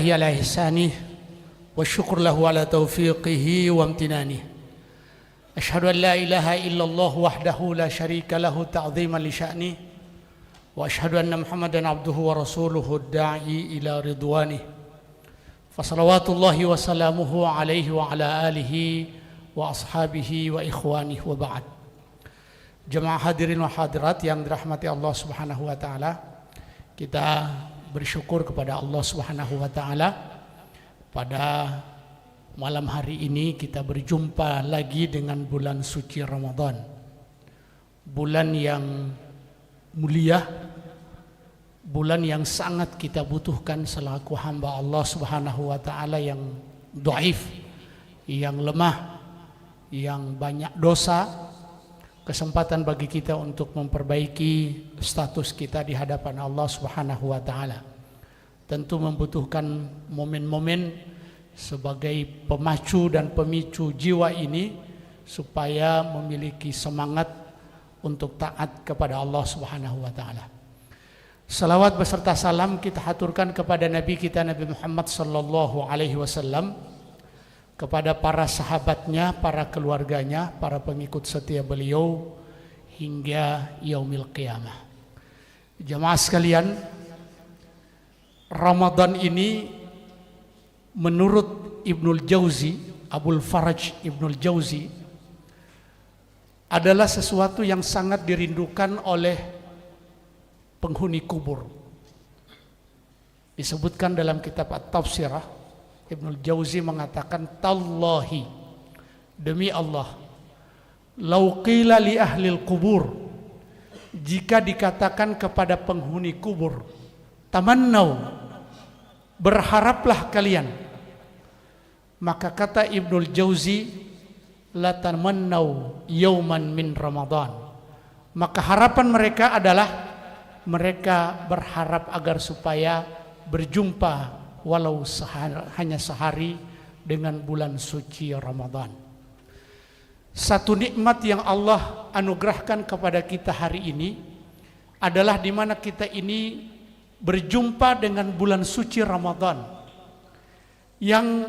lillahi ala ihsanih wa syukur lahu ala taufiqihi wa amtinani. Asyhadu an la ilaha illallah wahdahu la syarika lahu ta'ziman li sya'ni wa asyhadu anna Muhammadan abduhu wa rasuluhu da'i ila ridwanih. Fa salawatullahi wa salamuhu alaihi wa ala alihi wa ashabihi wa ikhwanihi wa ba'd. Jemaah hadirin wa hadirat yang dirahmati Allah Subhanahu wa taala, kita bersyukur kepada Allah Subhanahu wa taala pada malam hari ini kita berjumpa lagi dengan bulan suci Ramadan. Bulan yang mulia, bulan yang sangat kita butuhkan selaku hamba Allah Subhanahu wa taala yang dhaif, yang lemah, yang banyak dosa. Kesempatan bagi kita untuk memperbaiki status kita di hadapan Allah Subhanahu wa taala. Tentu membutuhkan momen-momen sebagai pemacu dan pemicu jiwa ini supaya memiliki semangat untuk taat kepada Allah Subhanahu wa taala. Salawat beserta salam kita haturkan kepada Nabi kita Nabi Muhammad sallallahu alaihi wasallam, kepada para sahabatnya, para keluarganya, para pengikut setia beliau hingga yaumil qiyamah. Jemaah sekalian, Ramadan ini menurut Ibnul Jauzi, Abul Faraj Ibnul Jauzi, adalah sesuatu yang sangat dirindukan oleh penghuni kubur. Disebutkan dalam kitab At-Tafsirah, Ibnul Jauzi mengatakan, tallahi, demi Allah, lau qila li ahlil kubur, jika dikatakan kepada penghuni kubur, tamannau, berharaplah kalian, maka kata Ibnul Jauzi, la tamannau yauman min Ramadan, maka harapan mereka adalah mereka berharap agar supaya berjumpa walau hanya sehari dengan bulan suci Ramadan. Satu nikmat yang Allah anugerahkan kepada kita hari ini adalah di mana kita ini berjumpa dengan bulan suci Ramadan, yang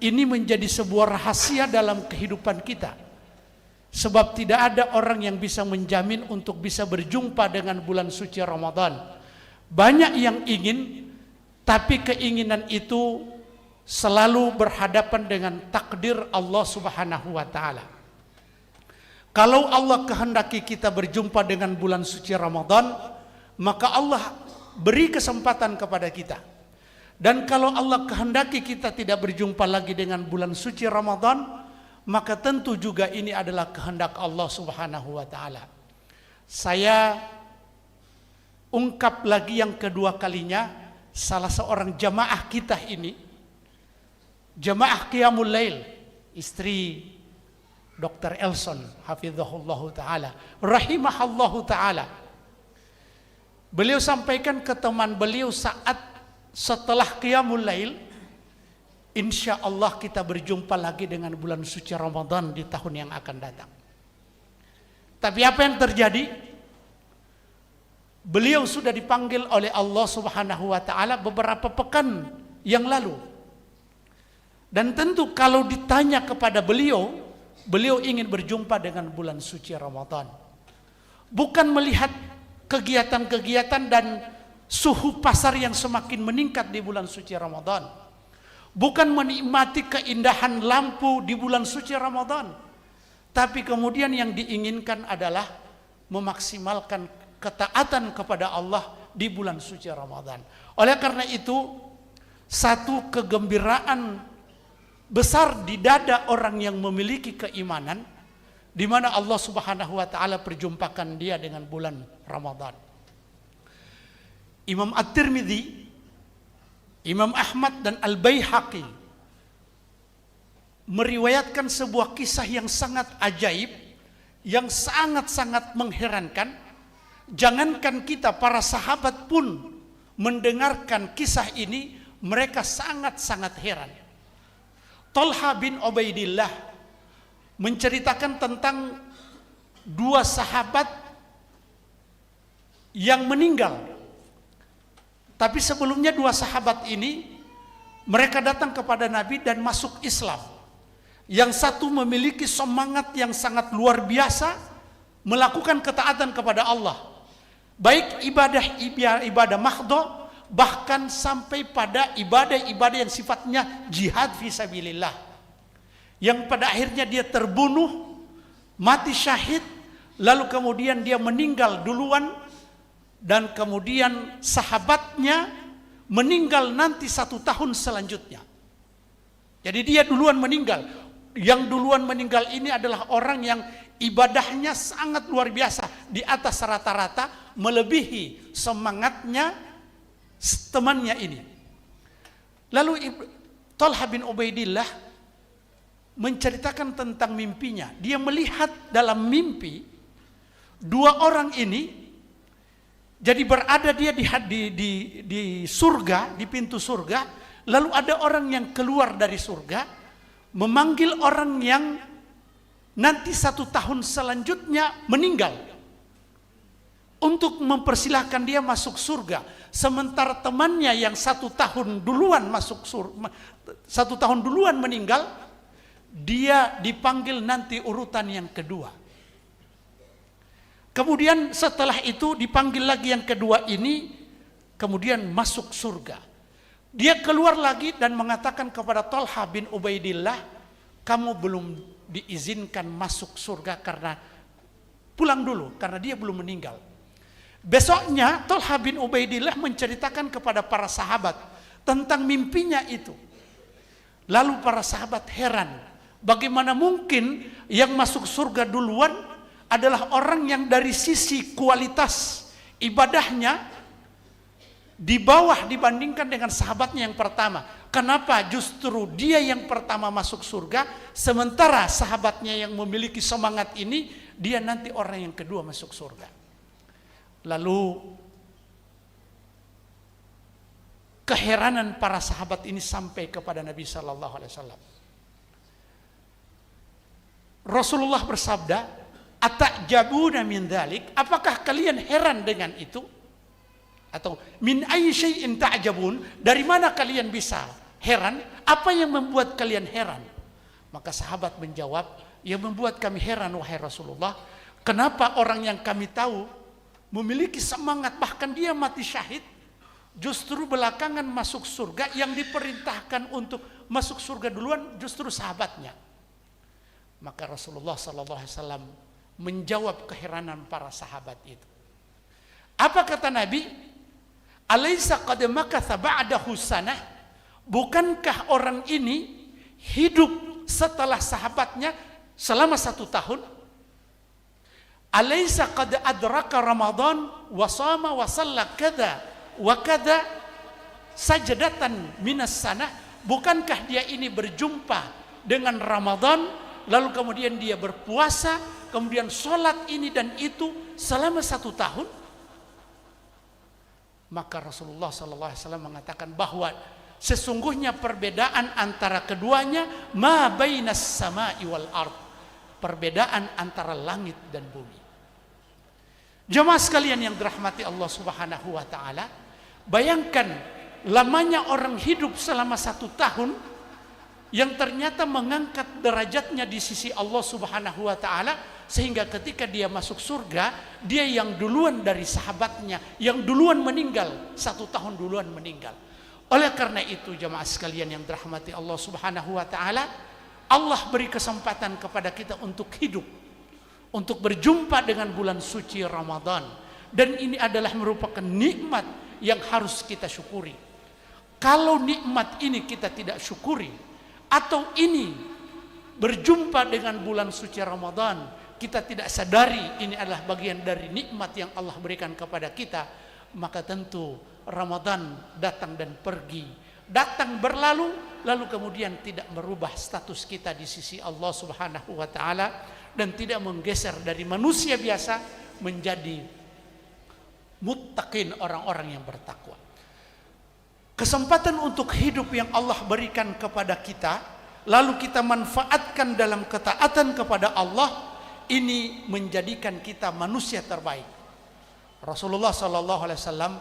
ini menjadi sebuah rahasia dalam kehidupan kita, sebab tidak ada orang yang bisa menjamin untuk bisa berjumpa dengan bulan suci Ramadan. Banyak yang ingin, tapi keinginan itu selalu berhadapan dengan takdir Allah Subhanahu wa taala. Kalau Allah kehendaki kita berjumpa dengan bulan suci Ramadan, maka Allah beri kesempatan kepada kita. Dan kalau Allah kehendaki kita tidak berjumpa lagi dengan bulan suci Ramadan, maka tentu juga ini adalah kehendak Allah Subhanahu wa taala. Saya ungkap lagi yang kedua kalinya, salah seorang jamaah kita ini, jamaah Qiyamul Lail, istri Dr. Elson hafizahullahu taala, rahimahallahu taala. Beliau sampaikan ke teman beliau saat setelah Qiyamul Lail, insya Allah kita berjumpa lagi dengan bulan suci Ramadan di tahun yang akan datang. Tapi apa yang terjadi? Beliau sudah dipanggil oleh Allah Subhanahu wa taala beberapa pekan yang lalu. Dan tentu kalau ditanya kepada beliau, beliau ingin berjumpa dengan bulan suci Ramadan. Bukan melihat kegiatan-kegiatan dan suhu pasar yang semakin meningkat di bulan suci Ramadan. Bukan menikmati keindahan lampu di bulan suci Ramadan. Tapi kemudian yang diinginkan adalah memaksimalkan ketaatan kepada Allah di bulan suci Ramadan. Oleh karena itu, satu kegembiraan besar di dada orang yang memiliki keimanan, di mana Allah Subhanahu wa taala perjumpakan dia dengan bulan Ramadan. Imam At-Tirmidzi, Imam Ahmad dan Al-Baihaqi meriwayatkan sebuah kisah yang sangat ajaib, yang sangat-sangat mengherankan. Jangankan kita, para sahabat pun mendengarkan kisah ini, mereka sangat-sangat heran. Talha bin Ubaidillah menceritakan tentang dua sahabat yang meninggal. Tapi sebelumnya dua sahabat ini Mereka datang kepada Nabi dan masuk Islam. Yang satu memiliki semangat yang sangat luar biasa melakukan ketaatan kepada Allah. Baik ibadah mahdho, bahkan sampai pada ibadah-ibadah yang sifatnya jihad fisabilillah. Yang pada akhirnya dia terbunuh, mati syahid, lalu kemudian dia meninggal duluan, dan kemudian sahabatnya meninggal nanti 1 tahun selanjutnya. Jadi dia duluan meninggal. Yang duluan meninggal ini adalah orang yang ibadahnya sangat luar biasa, di atas rata-rata, melebihi semangatnya temannya ini. Lalu Thalhah bin Ubaidillah menceritakan tentang mimpinya. Dia melihat dalam mimpi 2 orang ini. Jadi berada dia di surga, di pintu surga, lalu ada orang yang keluar dari surga, memanggil orang yang nanti 1 tahun selanjutnya meninggal, untuk mempersilahkan dia masuk surga. Sementara temannya yang 1 tahun duluan masuk surga, 1 tahun duluan meninggal, dia dipanggil nanti urutan yang kedua. Kemudian setelah itu dipanggil lagi yang kedua ini, kemudian masuk surga. Dia keluar lagi dan mengatakan kepada Thalhah bin Ubaidillah, kamu belum diizinkan masuk surga karena pulang dulu, karena dia belum meninggal. Besoknya Thalhah bin Ubaidillah menceritakan kepada para sahabat tentang mimpinya itu. Lalu para sahabat heran, bagaimana mungkin yang masuk surga duluan adalah orang yang dari sisi kualitas ibadahnya di bawah dibandingkan dengan sahabatnya yang pertama. Kenapa justru dia yang pertama masuk surga, sementara sahabatnya yang memiliki semangat ini, dia nanti orang yang kedua masuk surga. Lalu keheranan para sahabat ini sampai kepada Nabi Sallallahu Alaihi Wasallam. Rasulullah bersabda, "Atajabuna min dzalik?" Apakah kalian heran dengan itu? Atau min ayyi syai'in ta'jabun? Dari mana kalian bisa heran? Apa yang membuat kalian heran? Maka sahabat menjawab, yang membuat kami heran wahai Rasulullah, kenapa orang yang kami tahu memiliki semangat, bahkan dia mati syahid, justru belakangan masuk surga, yang diperintahkan untuk masuk surga duluan justru sahabatnya. Maka Rasulullah sallallahu alaihi wasallam menjawab keheranan para sahabat itu. Apa kata Nabi? Alaysa qad makatha ba'dahu sanah? Bukankah orang ini hidup setelah sahabatnya selama 1 tahun? Alaysa qad adraka Ramadan wa shama wa shalla kada wa kada sajdatan minas sanah? Bukankah dia ini berjumpa dengan Ramadan, lalu kemudian dia berpuasa, kemudian sholat ini dan itu selama 1 tahun? Maka Rasulullah SAW mengatakan bahwa sesungguhnya perbedaan antara keduanya ma bainas sama'i wal ard, perbedaan antara langit dan bumi. Jemaah sekalian yang dirahmati Allah Subhanahu wa taala, bayangkan lamanya orang hidup selama 1 tahun yang ternyata mengangkat derajatnya di sisi Allah Subhanahu wa taala, sehingga ketika dia masuk surga, dia yang duluan dari sahabatnya, yang duluan meninggal, 1 tahun duluan meninggal. Oleh karena itu jemaah sekalian yang dirahmati Allah Subhanahu wa taala, Allah beri kesempatan kepada kita untuk hidup, untuk berjumpa dengan bulan suci Ramadan, dan ini adalah merupakan nikmat yang harus kita syukuri. Kalau nikmat ini kita tidak syukuri, atau ini berjumpa dengan bulan suci Ramadan, kita tidak sadari ini adalah bagian dari nikmat yang Allah berikan kepada kita, maka tentu Ramadan datang dan pergi, datang berlalu, lalu kemudian tidak merubah status kita di sisi Allah Subhanahu wa taala, dan tidak menggeser dari manusia biasa menjadi muttaqin, orang-orang yang bertakwa. Kesempatan untuk hidup yang Allah berikan kepada kita, lalu kita manfaatkan dalam ketaatan kepada Allah, ini menjadikan kita manusia terbaik. Rasulullah SAW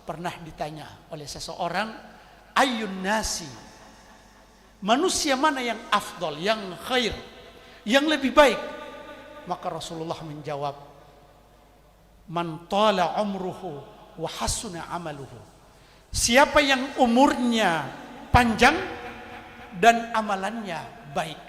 pernah ditanya oleh seseorang, Ayyun nasi, manusia mana yang afdal, yang khair, yang lebih baik? Maka Rasulullah menjawab, man tala umruhu wa hasuna amaluhu. Siapa yang umurnya panjang dan amalannya baik.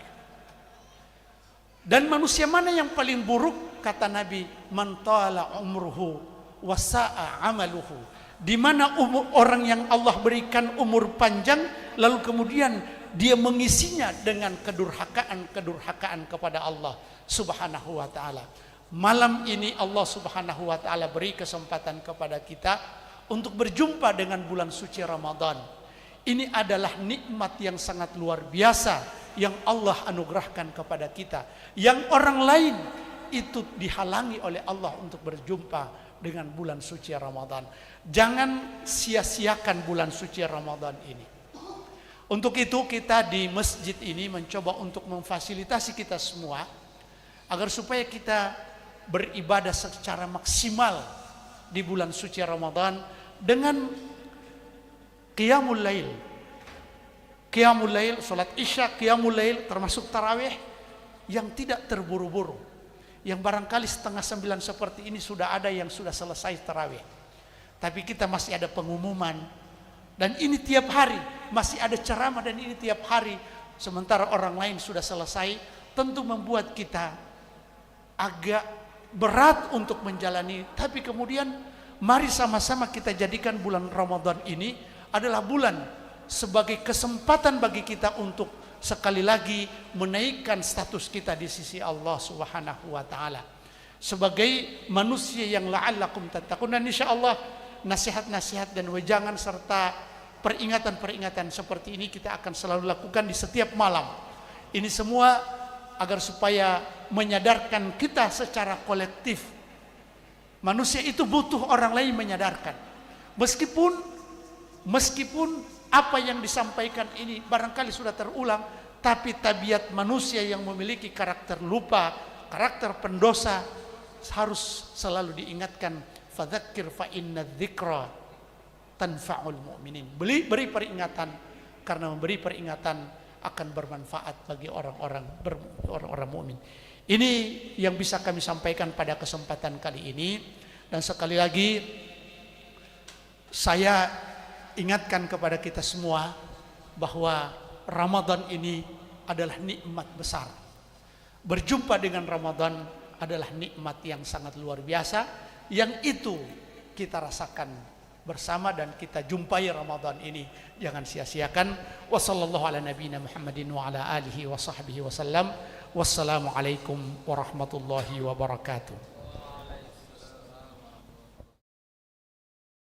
Dan manusia mana yang paling buruk? Kata Nabi, man tala umruhu wa sa'a amaluhu. Di mana orang yang Allah berikan umur panjang lalu kemudian dia mengisinya dengan kedurhakaan kepada Allah Subhanahu wa taala. Malam ini Allah Subhanahu wa taala beri kesempatan kepada kita untuk berjumpa dengan bulan suci Ramadan. Ini adalah nikmat yang sangat luar biasa yang Allah anugerahkan kepada kita, yang orang lain itu dihalangi oleh Allah untuk berjumpa dengan bulan suci Ramadan. Jangan sia-siakan bulan suci Ramadan ini. Untuk itu kita di masjid ini mencoba untuk memfasilitasi kita semua agar supaya kita beribadah secara maksimal di bulan suci Ramadan dengan qiyamul lail. Qiyamul lail, salat isya, qiyamul lail termasuk tarawih yang tidak terburu-buru. Yang barangkali 8:30 seperti ini sudah ada yang sudah selesai tarawih. Tapi kita masih ada pengumuman dan ini tiap hari, masih ada ceramah dan ini tiap hari. Sementara orang lain sudah selesai, tentu membuat kita agak berat untuk menjalani. Tapi kemudian mari sama-sama kita jadikan bulan Ramadan ini adalah bulan sebagai kesempatan bagi kita untuk sekali lagi menaikkan status kita di sisi Allah Subhanahu wa taala sebagai manusia yang la'allakum tattaqun. Dan insyaallah nasihat-nasihat dan wejangan serta peringatan-peringatan seperti ini kita akan selalu lakukan di setiap malam. Ini semua agar supaya menyadarkan kita secara kolektif. Manusia itu butuh orang lain menyadarkan. Meskipun apa yang disampaikan ini barangkali sudah terulang, tapi tabiat manusia yang memiliki karakter lupa, karakter pendosa harus selalu diingatkan. Fadzakir fa inna dzikra tanfa'ul mu'minin. Beri peringatan karena memberi peringatan akan bermanfaat bagi orang-orang mukmin. Ini yang bisa kami sampaikan pada kesempatan kali ini. Dan sekali lagi saya ingatkan kepada kita semua bahwa Ramadan ini adalah nikmat besar. Berjumpa dengan Ramadan adalah nikmat yang sangat luar biasa, yang itu kita rasakan bersama dan kita jumpai Ramadan ini. Jangan sia-siakan. Wassallallahu ala nabiyina Muhammadin wa ala alihi wa sahbihi wasallam. Wassalamualaikum warahmatullahi wabarakatuh.